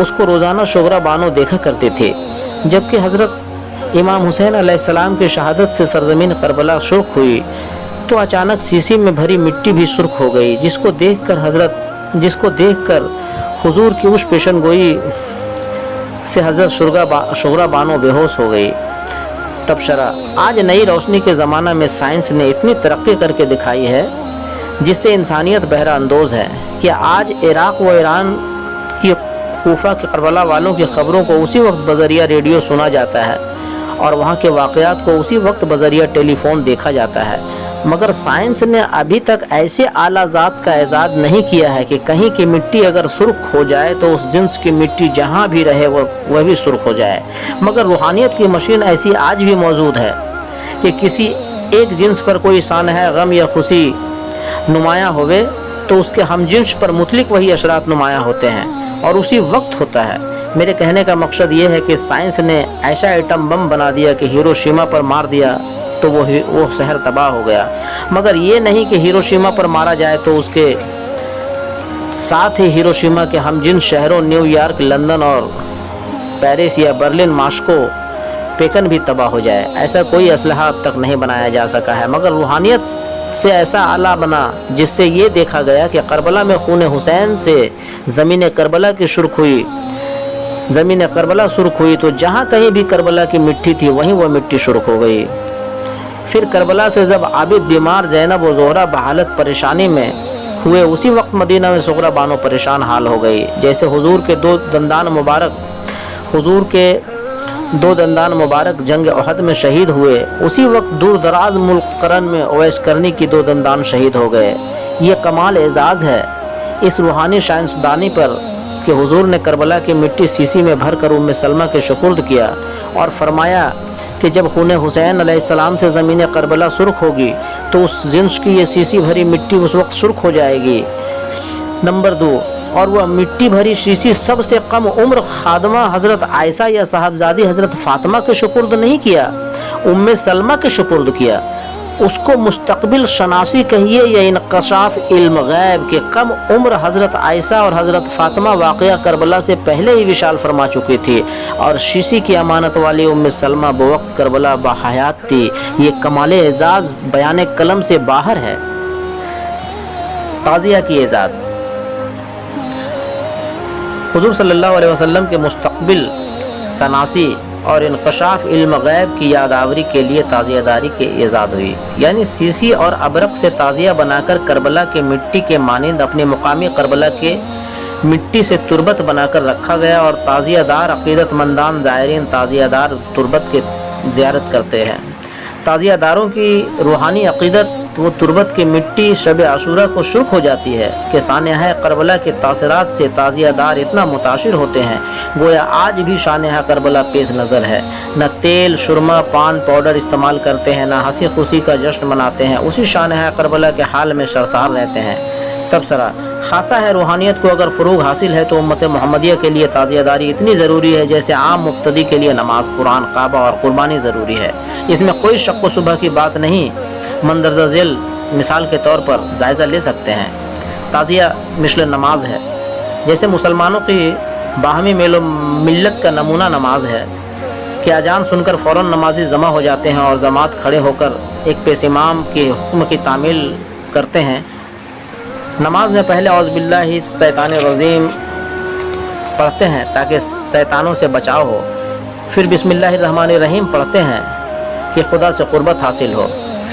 اس کو روزانہ شغرا بانو دیکھا کرتے تھے۔ جبکہ حضرت امام حسین علیہ السلام کی شہادت سے سرزمین کربلا سرخ ہوئی تو اچانک سیسی میں بھری مٹی بھی سرخ ہو گئی، جس کو دیکھ کر حضور کی اس پیشن گوئی سے حضرت شغرا بانو بے ہوش ہو گئی۔ تبصرہ: آج نئی روشنی کے زمانہ میں سائنس نے اتنی ترقی کر کے دکھائی ہے جس سے انسانیت بہرہ اندوز ہے کہ آج عراق و ایران کی کوفہ کے کربلا والوں کی خبروں کو اسی وقت بذریعہ ریڈیو سنا جاتا ہے اور وہاں کے واقعات کو اسی وقت بذریعہ ٹیلی فون دیکھا جاتا ہے، مگر سائنس نے ابھی تک ایسے اعلیٰ ذات کا ایجاد نہیں کیا ہے کہ کہیں کی مٹی اگر سرخ ہو جائے تو اس جنس کی مٹی جہاں بھی رہے وہ بھی سرخ ہو جائے۔ مگر روحانیت کی مشین ایسی آج بھی موجود ہے کہ کسی ایک جنس پر کوئی سانحہ غم یا خوشی نمایاں ہوئے تو اس کے ہم جنس پر مطلق وہی اثرات نمایاں ہوتے ہیں اور اسی وقت ہوتا ہے۔ میرے کہنے کا مقصد یہ ہے کہ سائنس نے ایسا ایٹم بم بنا دیا کہ ہیروشیما پر مار دیا تو وہ شہر تباہ ہو گیا، مگر یہ نہیں کہ ہیروشیما پر مارا جائے تو اس کے ساتھ ہی ہیروشیما کے ہم جن شہروں نیو یارک، لندن اور پیرس یا برلن، ماسکو، پیکن بھی تباہ ہو جائے۔ ایسا کوئی اسلحہ اب تک نہیں بنایا جا سکا ہے، مگر روحانیت سے ایسا اعلیٰ بنا جس سے یہ دیکھا گیا کہ کربلا میں خون حسین سے زمین کربلا سرخ ہوئی تو جہاں کہیں بھی کربلا کی مٹی تھی وہیں وہ مٹی سرخ ہو گئی۔ پھر کربلا سے جب عابد بیمار زینب و زہرہ بحالت پریشانی میں ہوئے اسی وقت مدینہ میں شغرا بانو پریشان حال ہو گئی۔ جیسے حضور کے دو دندان مبارک جنگ احد میں شہید ہوئے، اسی وقت دور دراز ملک قرن میں اویس کرنی کی 2 دندان شہید ہو گئے۔ یہ کمال اعزاز ہے اس روحانی سائنسدانی پر کہ حضور نے کربلا کی مٹی سیسی میں بھر کر ام سلمہ کے سپرد کیا اور فرمایا کہ جب خون حسین علیہ السلام سے زمین کربلا سرخ ہوگی تو اس جنس کی یہ سیسی بھری مٹی اس وقت سرخ ہو جائے گی۔ نمبر 2، اور وہ مٹی بھری شیشی سب سے کم عمر خادمہ حضرت عائشہ یا صاحبزادی حضرت فاطمہ کے سپرد نہیں کیا، ام سلمہ کے سپرد کیا۔ اس کو مستقبل شناسی کہیے یا انکشاف علم غیب کے کم عمر حضرت عائشہ اور حضرت فاطمہ واقعہ کربلا سے پہلے ہی وصال فرما چکی تھی اور شیشی کی امانت والی ام سلمہ بوقت کربلا باحیات تھی۔ یہ کمال اعزاز بیان قلم سے باہر ہے۔ تعزیہ کی ایجاد: حضور صلی اللہ علیہ وسلم کے مستقبل شناسی اور انکشاف علم غیب کی یادآوری کے لیے تعزیہ داری کی ایجاد ہوئی، یعنی سیسی اور ابرق سے تعزیہ بنا کر کربلا کے مٹی کے مانند اپنے مقامی کربلا کے مٹی سے تربت بنا کر رکھا گیا اور تعزیہ دار عقیدت مندان زائرین تعزیہ دار تربت کی زیارت کرتے ہیں۔ تعزیہ داروں کی روحانی عقیدت وہ تربت کی مٹی شب عاشورہ کو سرخ ہو جاتی ہے کہ سانحہ کربلا کے تاثرات سے تعزیہ دار اتنا متاثر ہوتے ہیں گویا آج بھی سانحہ کربلا پیش نظر ہے، نہ تیل، سرما، پان پاؤڈر استعمال کرتے ہیں، نہ ہنسی خوشی کا جشن مناتے ہیں، اسی سانحہ کربلا کے حال میں سرشار رہتے ہیں۔ تبصرہ: خاصہ ہے روحانیت کو اگر فروغ حاصل ہے تو امت محمدیہ کے لیے تعزیہ داری اتنی ضروری ہے جیسے عام مبتدی کے لیے نماز، قرآن، کعبہ اور قربانی ضروری ہے۔ اس میں کوئی شک و شبہ کی بات نہیں۔ مندرجہ ذیل مثال کے طور پر جائزہ لے سکتے ہیں۔ تعزیہ مثل نماز ہے، جیسے مسلمانوں کی باہمی میل و ملت کا نمونہ نماز ہے کہ اذان سن کر فوراً نمازی جمع ہو جاتے ہیں اور جماعت کھڑے ہو کر ایک پیش امام کے حکم کی تعمیل کرتے ہیں۔ نماز میں پہلے اعوذ باللہ الشیطان الرجیم پڑھتے ہیں تاکہ شیطانوں سے بچاؤ ہو، پھر بسم اللہ الرحمن الرحیم پڑھتے ہیں کہ خدا سے قربت حاصل ہو،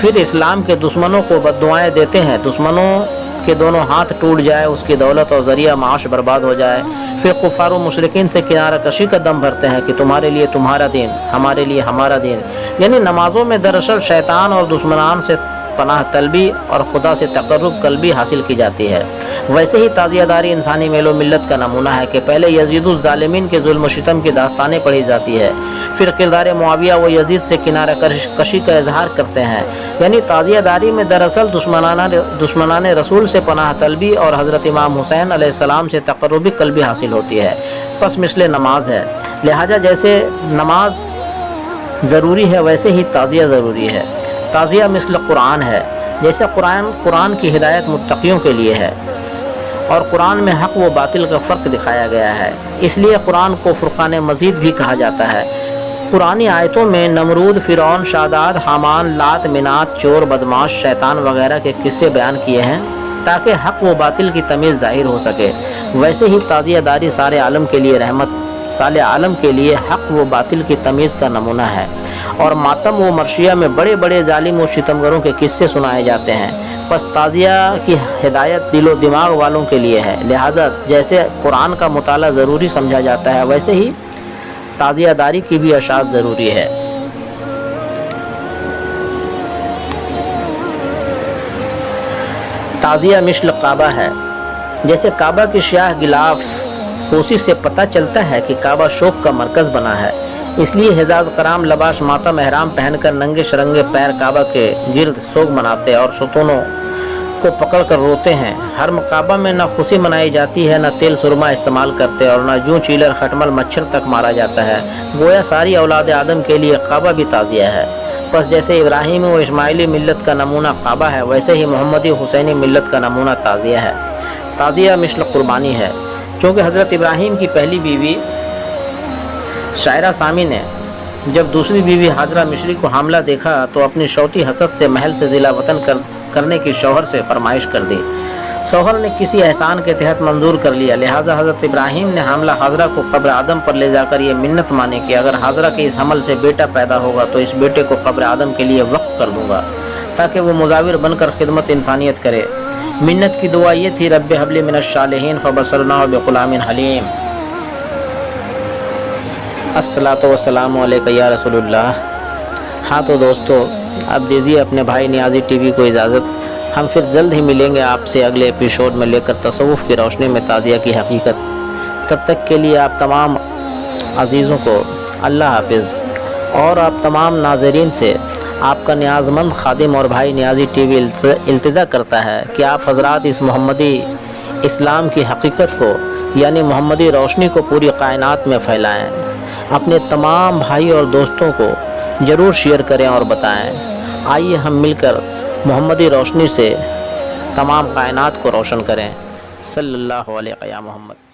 پھر اسلام کے دشمنوں کو بددعائیں دیتے ہیں، دشمنوں کے دونوں ہاتھ ٹوٹ جائے، اس کی دولت اور ذریعہ معاش برباد ہو جائے، پھر کفار و مشرکین سے کنارہ کشی کا دم بھرتے ہیں کہ تمہارے لیے تمہارا دین، ہمارے لیے ہمارا دین۔ یعنی نمازوں میں دراصل شیطان اور دشمنان سے پناہ طلبی اور خدا سے تقرب قلبی حاصل کی جاتی ہے۔ ویسے ہی تعزیہ داری انسانی میل و ملت کا نمونہ ہے کہ پہلے یزید الظالمین کے ظلم و ستم کی داستانیں پڑھی جاتی ہے، پھر کردار معاویہ و یزید سے کنارہ کشی کا اظہار کرتے ہیں۔ یعنی تعزیہ داری میں دراصل دشمنان رسول سے پناہ طلبی اور حضرت امام حسین علیہ السلام سے تقربی قلبی حاصل ہوتی ہے۔ پس مثل نماز ہے، لہٰذا جیسے نماز ضروری ہے ویسے ہی تعزیہ ضروری ہے۔ تعزیہ مثل قرآن ہے، جیسے قرآن کی ہدایت متقیوں کے لیے ہے اور قرآن میں حق و باطل کا فرق دکھایا گیا ہے، اس لیے قرآن کو فرقان مزید بھی کہا جاتا ہے۔ قرآنی آیتوں میں نمرود، فرعون، شاداد، حامان، لات، منات، چور، بدماش، شیطان وغیرہ کے قصے بیان کیے ہیں تاکہ حق و باطل کی تمیز ظاہر ہو سکے۔ ویسے ہی تعزیہ داری سارے عالم کے لیے رحمت، سارے عالم کے لیے حق و باطل کی تمیز کا نمونہ ہے، اور ماتم و مرثیہ میں بڑے بڑے ظالم و ستمگروں کے قصے سنائے جاتے ہیں۔ پس تعزیہ کی ہدایت دل و دماغ والوں کے لیے ہے، لہذا جیسے قرآن کا مطالعہ ضروری سمجھا جاتا ہے ویسے ہی تعزیہ داری کی بھی اشاعت ضروری ہے۔ تعزیہ مثل کعبہ ہے، جیسے کعبہ کی سیاہ غلاف پوشی سے پتہ چلتا ہے کہ کعبہ شوق کا مرکز بنا ہے، اس لیے حجاز کرام لباس ماتم احرام پہن کر ننگے شرنگے پیر کعبہ کے گرد سوگ مناتے اور ستونوں کو پکڑ کر روتے ہیں۔ ہر کعبہ میں نہ خوشی منائی جاتی ہے، نہ تیل سرما استعمال کرتے اور نہ جوں چیلر خٹمل مچھر تک مارا جاتا ہے۔ گویا ساری اولاد آدم کے لیے کعبہ بھی تعزیہ ہے۔ پس جیسے ابراہیمی و اسماعیلی ملت کا نمونہ کعبہ ہے، ویسے ہی محمدی حسینی ملت کا نمونہ تعزیہ ہے۔ تعزیہ مثل قربانی ہے، چونکہ حضرت ابراہیم کی پہلی بیوی شاعرہ سامی نے جب دوسری بیوی حاجرہ مصری کو حاملہ دیکھا تو اپنی شوتی حسد سے محل سے ضلع وطن کرنے کی شوہر سے فرمائش کر دی۔ شوہر نے کسی احسان کے تحت منظور کر لیا، لہٰذا حضرت ابراہیم نے حاملہ حاجرہ کو قبر آدم پر لے جا کر یہ منت مانی کہ اگر حاجرہ کے اس حمل سے بیٹا پیدا ہوگا تو اس بیٹے کو قبر آدم کے لیے وقف کر دوں گا تاکہ وہ مزاور بن کر خدمت انسانیت کرے۔ منت کی دعا یہ تھی، رب حب لی من الصالحین فبشرناہ بغلام حلیم۔ الصلاۃ والسلام علیک یا رسول اللہ۔ ہاں تو دوستو، اب دیجیے اپنے بھائی نیازی ٹی وی کو اجازت، ہم پھر جلد ہی ملیں گے آپ سے اگلے ایپیسوڈ میں لے کر تصوف کی روشنی میں تعزیہ کی حقیقت۔ تب تک کے لیے آپ تمام عزیزوں کو اللہ حافظ، اور آپ تمام ناظرین سے آپ کا نیاز مند خادم اور بھائی نیازی ٹی وی التجا کرتا ہے کہ آپ حضرات اس محمدی اسلام کی حقیقت کو یعنی محمدی روشنی کو پوری کائنات میں پھیلائیں، اپنے تمام بھائی اور دوستوں کو ضرور شیئر کریں اور بتائیں۔ آئیے ہم مل کر محمدی روشنی سے تمام کائنات کو روشن کریں۔ صلی اللہ علیہ محمد۔